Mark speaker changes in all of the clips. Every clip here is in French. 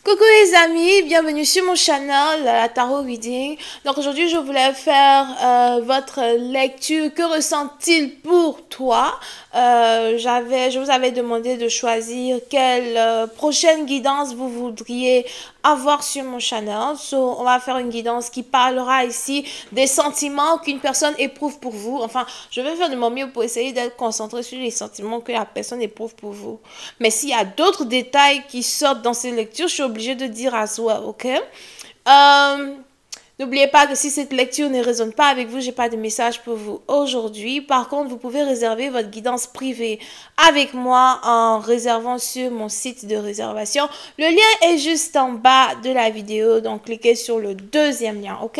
Speaker 1: Coucou les amis, bienvenue sur mon channel, la Tarot Reading. Donc aujourd'hui je voulais faire votre lecture. Que ressent-il pour toi? Je vous avais demandé de choisir quelle prochaine guidance vous voudriez avoir sur mon channel. On va faire une guidance qui parlera ici des sentiments qu'une personne éprouve pour vous. Enfin, je vais faire de mon mieux pour essayer d'être concentré sur les sentiments que la personne éprouve pour vous. Mais s'il y a d'autres détails qui sortent dans ces lectures, je suis obligée de dire à soi, ok? N'oubliez pas que si cette lecture ne résonne pas avec vous, j'ai pas de message pour vous aujourd'hui. Par contre, vous pouvez réserver votre guidance privée avec moi en réservant sur mon site de réservation. Le lien est juste en bas de la vidéo, donc cliquez sur le deuxième lien, ok?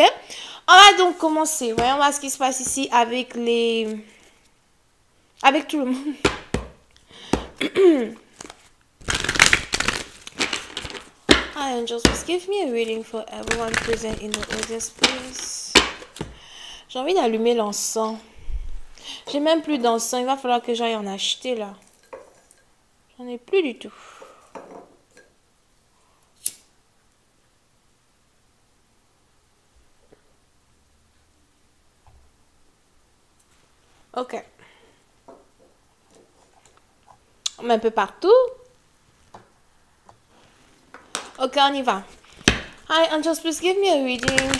Speaker 1: On va donc commencer. Voyons voir ce qui se passe ici avec tout le monde. Hi angels, please give me a reading for everyone present in the audience, please. J'ai envie d'allumer l'encens. J'ai même plus d'encens. Il va falloir que j'aille en acheter là. J'en ai plus du tout. Ok. On met un peu partout. Ok, on y va. Hi, angels, please give me a reading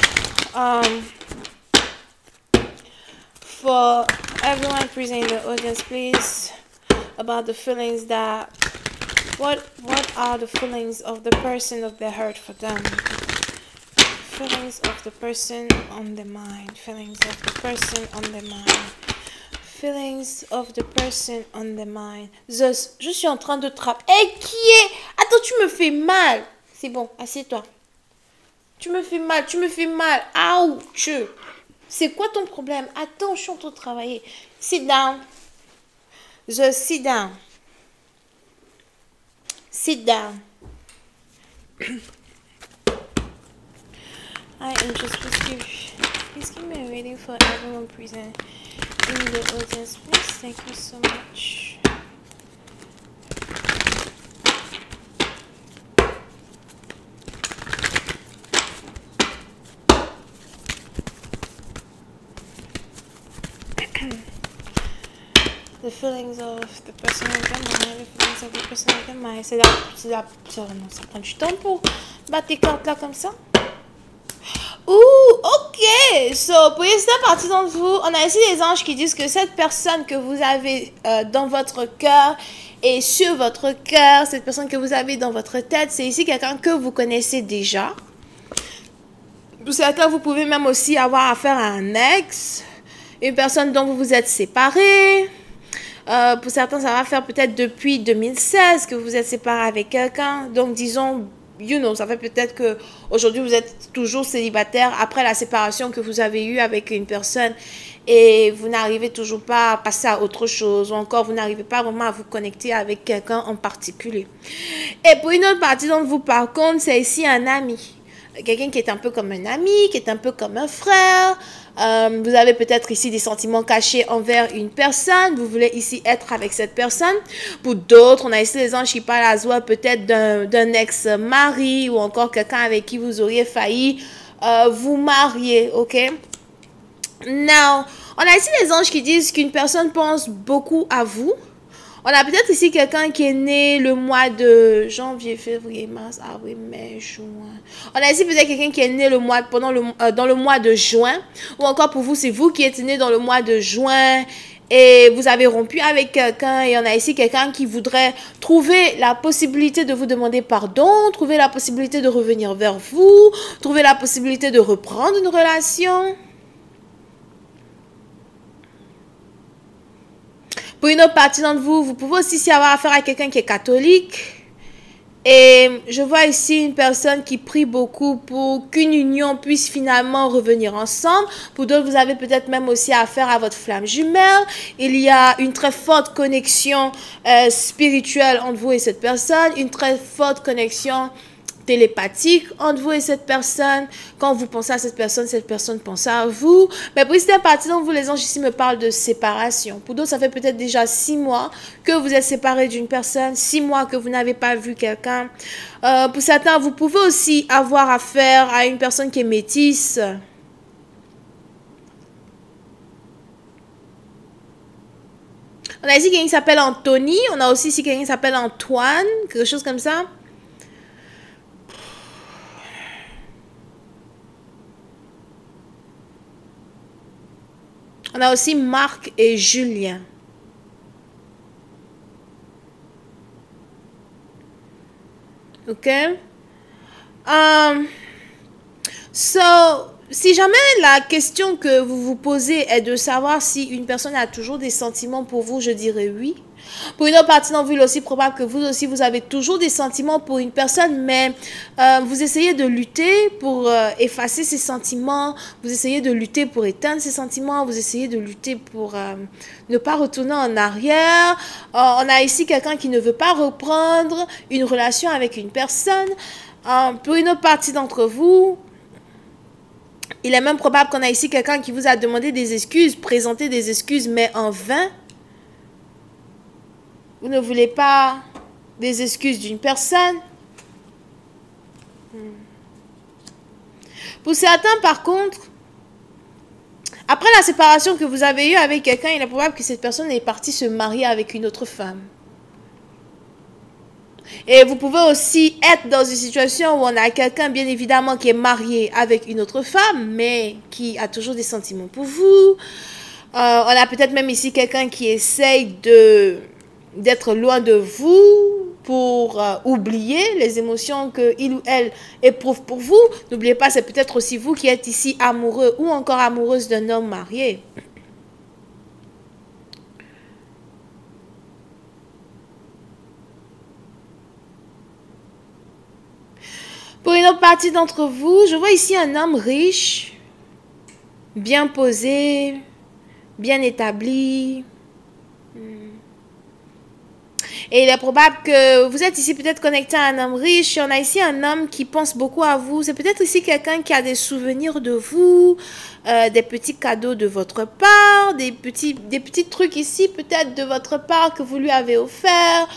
Speaker 1: for everyone present in the audience, please, about the feelings that what are the feelings of the person of the hurt for them. Feelings of the person on the mind. Feelings of the person on the mind. Feelings of the person on the mind. Zeus, je suis en train de trapper. Hey, qui est? Attends, tu me fais mal. C'est bon, assieds-toi. Tu me fais mal, tu me fais mal. Ouch. C'est quoi ton problème? Attends, je suis en train de travailler. Sit down. Just sit down. Sit down. I am just please give me a reading for everyone present in the audience, please. Thank you so much. The feelings of the person of the mind, the feelings of the person of the mind. Non, ça prend du temps pour battre tes cartes là comme ça. Ok. So, pour cette partie d'entre vous, on a ici des anges qui disent que cette personne que vous avez dans votre cœur et sur votre cœur, cette personne que vous avez dans votre tête, c'est ici quelqu'un que vous connaissez déjà. Pour certains, vous pouvez même aussi avoir affaire à un ex, une personne dont vous vous êtes séparés. Pour certains, ça va faire peut-être depuis 2016 que vous êtes séparés avec quelqu'un. Donc, disons, ça fait peut-être que aujourd'hui vous êtes toujours célibataire après la séparation que vous avez eue avec une personne et vous n'arrivez toujours pas à passer à autre chose, ou encore vous n'arrivez pas vraiment à vous connecter avec quelqu'un en particulier. Et pour une autre partie d'entre vous, par contre, c'est ici un ami. Quelqu'un qui est un peu comme un ami, qui est un peu comme un frère. Vous avez peut-être ici des sentiments cachés envers une personne. Vous voulez ici être avec cette personne. Pour d'autres, on a ici les anges qui parlent à soi peut-être d'un ex-mari ou encore quelqu'un avec qui vous auriez failli vous marier, ok? Now, on a ici les anges qui disent qu'une personne pense beaucoup à vous. On a peut-être ici quelqu'un qui est né le mois de janvier, février, mars, avril, mai, juin. On a ici peut-être quelqu'un qui est né dans le mois de juin. Ou encore pour vous, c'est vous qui êtes né dans le mois de juin et vous avez rompu avec quelqu'un. Et on a ici quelqu'un qui voudrait trouver la possibilité de vous demander pardon, trouver la possibilité de revenir vers vous, trouver la possibilité de reprendre une relation. Pour une autre partie d'entre vous, vous pouvez aussi avoir affaire à quelqu'un qui est catholique. Et je vois ici une personne qui prie beaucoup pour qu'une union puisse finalement revenir ensemble. Pour d'autres, vous avez peut-être même aussi affaire à votre flamme jumelle. Il y a une très forte connexion spirituelle entre vous et cette personne. Une très forte connexion télépathique entre vous et cette personne. Quand vous pensez à cette personne pense à vous. Mais pour certaines parties d'entre vous, les anges ici me parlent de séparation. Pour d'autres, ça fait peut-être déjà 6 mois que vous êtes séparés d'une personne, 6 mois que vous n'avez pas vu quelqu'un. Pour certains, vous pouvez aussi avoir affaire à une personne qui est métisse. On a ici quelqu'un qui s'appelle Anthony. On a aussi ici quelqu'un qui s'appelle Antoine. Quelque chose comme ça. On a aussi Marc et Julien. OK? Si jamais la question que vous vous posez est de savoir si une personne a toujours des sentiments pour vous, je dirais oui. Pour une autre partie d'entre vous, il est aussi probable que vous aussi, vous avez toujours des sentiments pour une personne, mais vous essayez de lutter pour effacer ces sentiments, vous essayez de lutter pour éteindre ces sentiments, vous essayez de lutter pour ne pas retourner en arrière. On a ici quelqu'un qui ne veut pas reprendre une relation avec une personne. Pour une autre partie d'entre vous, il est même probable qu'on a ici quelqu'un qui vous a demandé des excuses, présenté des excuses, mais en vain. Vous ne voulez pas des excuses d'une personne. Pour certains, par contre, après la séparation que vous avez eue avec quelqu'un, il est probable que cette personne est partie se marier avec une autre femme. Et vous pouvez aussi être dans une situation où on a quelqu'un, bien évidemment, qui est marié avec une autre femme, mais qui a toujours des sentiments pour vous. On a peut-être même ici quelqu'un qui essaye d'être loin de vous pour oublier les émotions qu'il ou elle éprouve pour vous. N'oubliez pas, c'est peut-être aussi vous qui êtes ici amoureux ou encore amoureuse d'un homme marié. Pour une autre partie d'entre vous, je vois ici un homme riche, bien posé, bien établi. Et il est probable que vous êtes ici peut-être connecté à un homme riche. Et on a ici un homme qui pense beaucoup à vous. C'est peut-être ici quelqu'un qui a des souvenirs de vous, des petits cadeaux de votre part, des petits trucs ici peut-être de votre part que vous lui avez offert.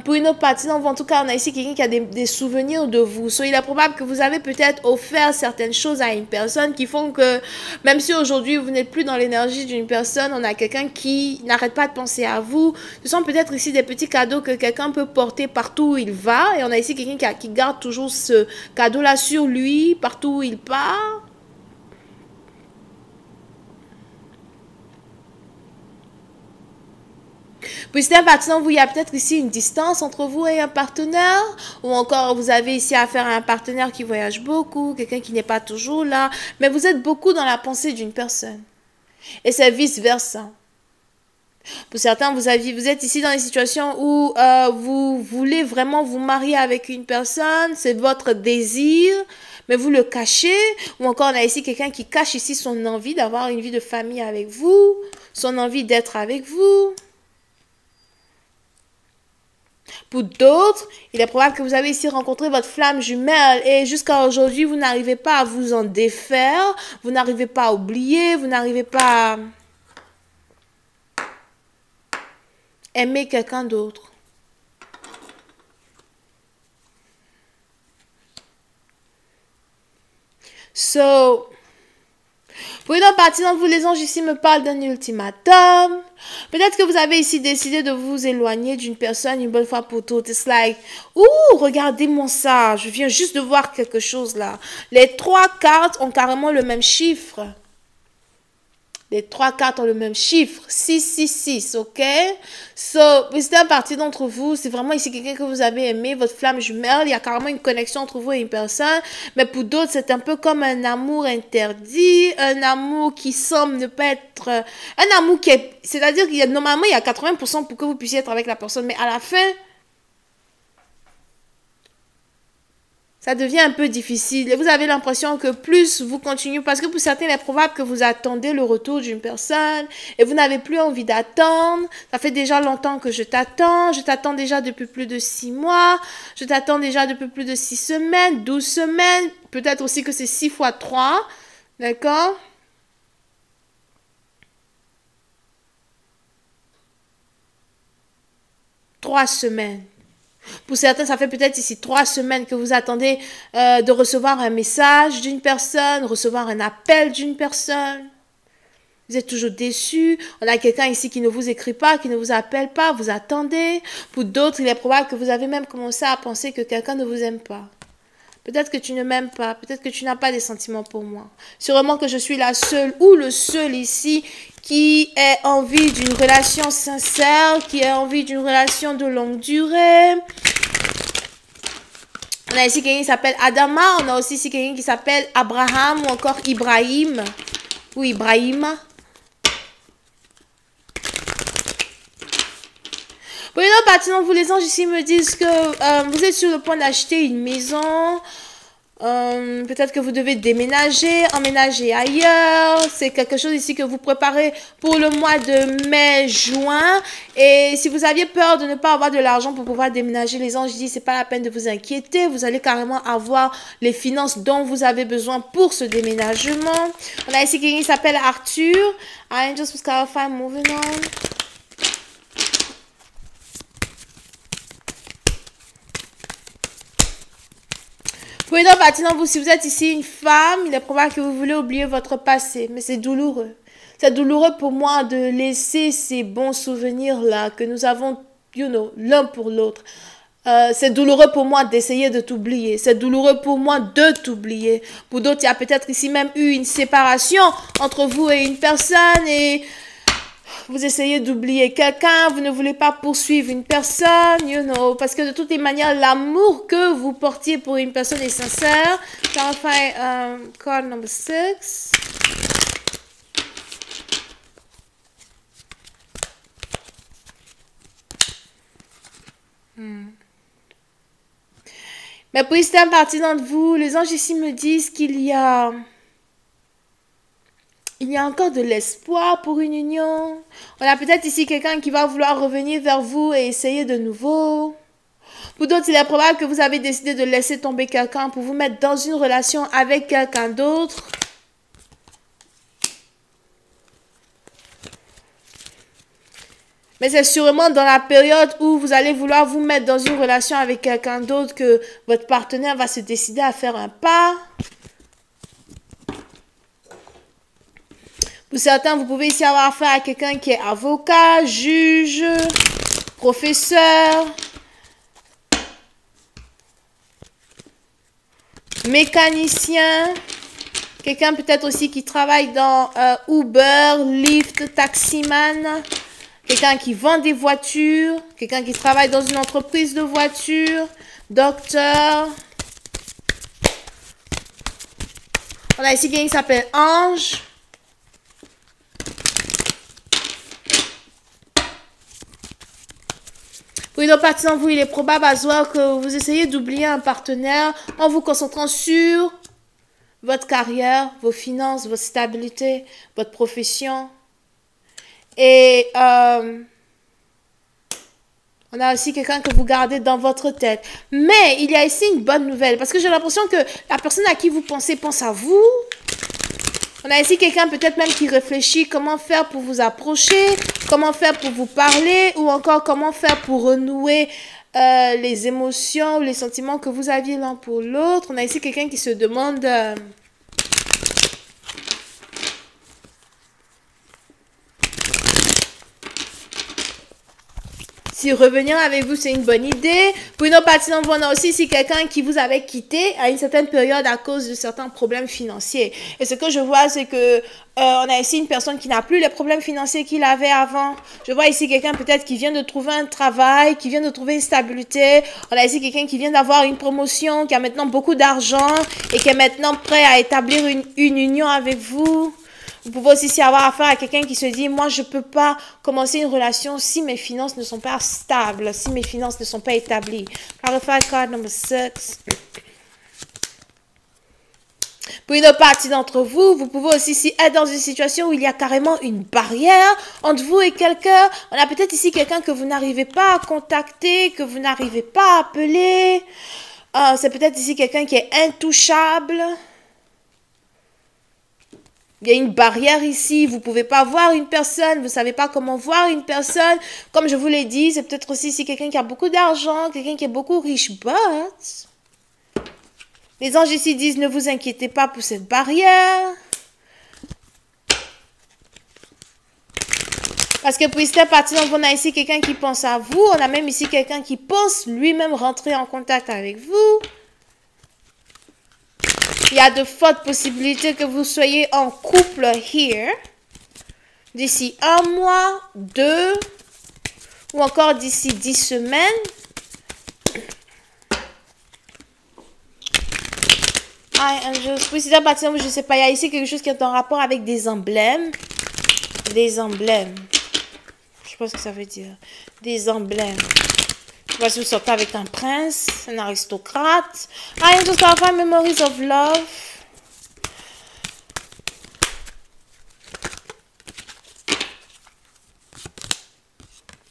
Speaker 1: Pour une autre partie, en tout cas, on a ici quelqu'un qui a des souvenirs de vous. So, il est probable que vous avez peut-être offert certaines choses à une personne qui font que, même si aujourd'hui vous n'êtes plus dans l'énergie d'une personne, on a quelqu'un qui n'arrête pas de penser à vous. Ce sont peut-être ici des petits cadeaux que quelqu'un peut porter partout où il va. Et on a ici quelqu'un qui garde toujours ce cadeau-là sur lui, partout où il part. Puis c'est un partenaire, il y a peut-être ici une distance entre vous et un partenaire, ou encore vous avez ici affaire à un partenaire qui voyage beaucoup, quelqu'un qui n'est pas toujours là, mais vous êtes beaucoup dans la pensée d'une personne. Et c'est vice-versa. Pour certains, vous êtes ici dans une situation où vous voulez vraiment vous marier avec une personne, c'est votre désir, mais vous le cachez, ou encore on a ici quelqu'un qui cache ici son envie d'avoir une vie de famille avec vous, son envie d'être avec vous. Pour d'autres, il est probable que vous avez ici rencontré votre flamme jumelle et jusqu'à aujourd'hui, vous n'arrivez pas à vous en défaire, vous n'arrivez pas à oublier, vous n'arrivez pas à aimer quelqu'un d'autre. Pour une autre partie d'entre vous, les anges ici me parlent d'un ultimatum. Peut-être que vous avez ici décidé de vous éloigner d'une personne une bonne fois pour toutes. It's like, ouh, regardez-moi ça. Je viens juste de voir quelque chose là. Les 3 cartes ont carrément le même chiffre. Les 3 cartes ont le même chiffre. 666, ok? C'est un partie d'entre vous. C'est vraiment ici quelqu'un que vous avez aimé, votre flamme jumelle. Il y a carrément une connexion entre vous et une personne. Mais pour d'autres, c'est un peu comme un amour interdit. Un amour qui semble ne pas être... un amour qui est... C'est-à-dire qu'il y a normalement, il y a 80% pour que vous puissiez être avec la personne. Mais à la fin... Ça devient un peu difficile. Et vous avez l'impression que plus vous continuez, parce que pour certains, il est probable que vous attendez le retour d'une personne et vous n'avez plus envie d'attendre. Ça fait déjà longtemps que je t'attends déjà depuis plus de 6 mois, je t'attends déjà depuis plus de 6 semaines, 12 semaines, peut-être aussi que c'est 6 fois 3, d'accord? Trois semaines. Pour certains, ça fait peut-être ici 3 semaines que vous attendez de recevoir un message d'une personne, recevoir un appel d'une personne. Vous êtes toujours déçus. On a quelqu'un ici qui ne vous écrit pas, qui ne vous appelle pas, vous attendez. Pour d'autres, il est probable que vous avez même commencé à penser que quelqu'un ne vous aime pas. Peut-être que tu ne m'aimes pas, peut-être que tu n'as pas des sentiments pour moi. Sûrement que je suis la seule ou le seul ici qui ait envie d'une relation sincère, qui ait envie d'une relation de longue durée. On a ici quelqu'un qui s'appelle Adama, on a aussi ici quelqu'un qui s'appelle Abraham ou encore Ibrahim. Ou Ibrahima. Bon, maintenant, vous les anges ici me disent que vous êtes sur le point d'acheter une maison. Peut-être que vous devez déménager, emménager ailleurs. C'est quelque chose ici que vous préparez pour le mois de mai, juin. Et si vous aviez peur de ne pas avoir de l'argent pour pouvoir déménager, les anges disent c'est pas la peine de vous inquiéter. Vous allez carrément avoir les finances dont vous avez besoin pour ce déménagement. On a ici quelqu'un qui s'appelle Arthur. Angels with clarify, moving on. Oui, donc maintenant, vous, si vous êtes ici une femme, il est probable que vous voulez oublier votre passé, mais c'est douloureux. C'est douloureux pour moi de laisser ces bons souvenirs-là que nous avons, l'un pour l'autre. C'est douloureux pour moi d'essayer de t'oublier. C'est douloureux pour moi de t'oublier. Pour d'autres, il y a peut-être ici même eu une séparation entre vous et une personne et vous essayez d'oublier quelqu'un, vous ne voulez pas poursuivre une personne, parce que de toutes les manières, l'amour que vous portiez pour une personne est sincère. Enfin, card number 6. Mais pour certaines parties d'entre vous, les anges ici me disent qu'il y a encore de l'espoir pour une union. On a peut-être ici quelqu'un qui va vouloir revenir vers vous et essayer de nouveau. Pour d'autres, il est probable que vous avez décidé de laisser tomber quelqu'un pour vous mettre dans une relation avec quelqu'un d'autre. Mais c'est sûrement dans la période où vous allez vouloir vous mettre dans une relation avec quelqu'un d'autre que votre partenaire va se décider à faire un pas. Pour certains, vous pouvez ici avoir affaire à quelqu'un qui est avocat, juge, professeur, mécanicien, quelqu'un peut-être aussi qui travaille dans Uber, Lyft, taximan, quelqu'un qui vend des voitures, quelqu'un qui travaille dans une entreprise de voitures, docteur. On a ici quelqu'un qui s'appelle Ange. Pour une autre partie d'entre vous, il est probable à voir que vous essayez d'oublier un partenaire en vous concentrant sur votre carrière, vos finances, votre stabilité, votre profession. Et on a aussi quelqu'un que vous gardez dans votre tête. Mais il y a ici une bonne nouvelle parce que j'ai l'impression que la personne à qui vous pensez pense à vous. On a ici quelqu'un peut-être même qui réfléchit comment faire pour vous approcher, comment faire pour vous parler ou encore comment faire pour renouer les émotions ou les sentiments que vous aviez l'un pour l'autre. On a ici quelqu'un qui se demande si revenir avec vous, c'est une bonne idée. Pour une autre partie d'entre vous, on a aussi ici quelqu'un qui vous avait quitté à une certaine période à cause de certains problèmes financiers. Et ce que je vois, c'est que on a ici une personne qui n'a plus les problèmes financiers qu'il avait avant. Je vois ici quelqu'un peut-être qui vient de trouver un travail, qui vient de trouver une stabilité. On a ici quelqu'un qui vient d'avoir une promotion, qui a maintenant beaucoup d'argent et qui est maintenant prêt à établir une union avec vous. Vous pouvez aussi avoir affaire à quelqu'un qui se dit, moi, je ne peux pas commencer une relation si mes finances ne sont pas stables, si mes finances ne sont pas établies. Clarify card number 6. Pour une partie d'entre vous, vous pouvez aussi ici être dans une situation où il y a carrément une barrière entre vous et quelqu'un. On a peut-être ici quelqu'un que vous n'arrivez pas à contacter, que vous n'arrivez pas à appeler. C'est peut-être ici quelqu'un qui est intouchable. Il y a une barrière ici, vous ne pouvez pas voir une personne, vous ne savez pas comment voir une personne. Comme je vous l'ai dit, c'est peut-être aussi ici quelqu'un qui a beaucoup d'argent, quelqu'un qui est beaucoup riche, but... Les anges ici disent, ne vous inquiétez pas pour cette barrière. Parce que pour cette partie, donc, on a ici quelqu'un qui pense à vous. On a même ici quelqu'un qui pense lui-même rentrer en contact avec vous. Il y a de fortes possibilités que vous soyez en couple here. D'ici 1 mois, 2, ou encore d'ici 10 semaines. Oui, c'est à partir où je sais pas. Il y a ici quelque chose qui est en rapport avec des emblèmes. Des emblèmes. Je sais pas ce que ça veut dire. Des emblèmes. Je sais pas si vous sortez avec un prince, un aristocrate. I am just find memories of love.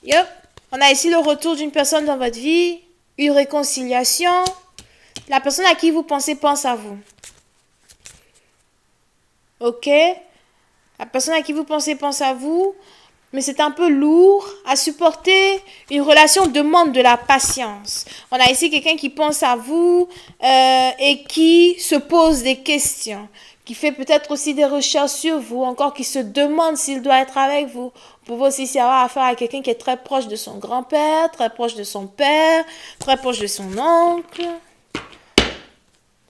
Speaker 1: Yep. On a ici le retour d'une personne dans votre vie. Une réconciliation. La personne à qui vous pensez pense à vous. Ok? La personne à qui vous pensez pense à vous. Mais c'est un peu lourd à supporter. Une relation demande de la patience. On a ici quelqu'un qui pense à vous et qui se pose des questions. Qui fait peut-être aussi des recherches sur vous. Encore qui se demande s'il doit être avec vous. Vous pouvez aussi avoir affaire à quelqu'un qui est très proche de son grand-père, très proche de son père, très proche de son oncle.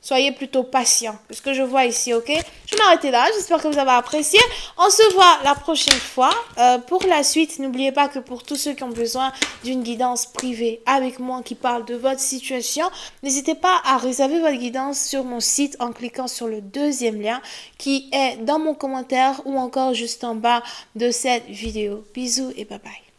Speaker 1: Soyez plutôt patient. C'est ce que je vois ici, ok? Je vais m'arrêter là. J'espère que vous avez apprécié. On se voit la prochaine fois. Pour la suite, n'oubliez pas que pour tous ceux qui ont besoin d'une guidance privée avec moi qui parle de votre situation, n'hésitez pas à réserver votre guidance sur mon site en cliquant sur le deuxième lien qui est dans mon commentaire ou encore juste en bas de cette vidéo. Bisous et bye bye.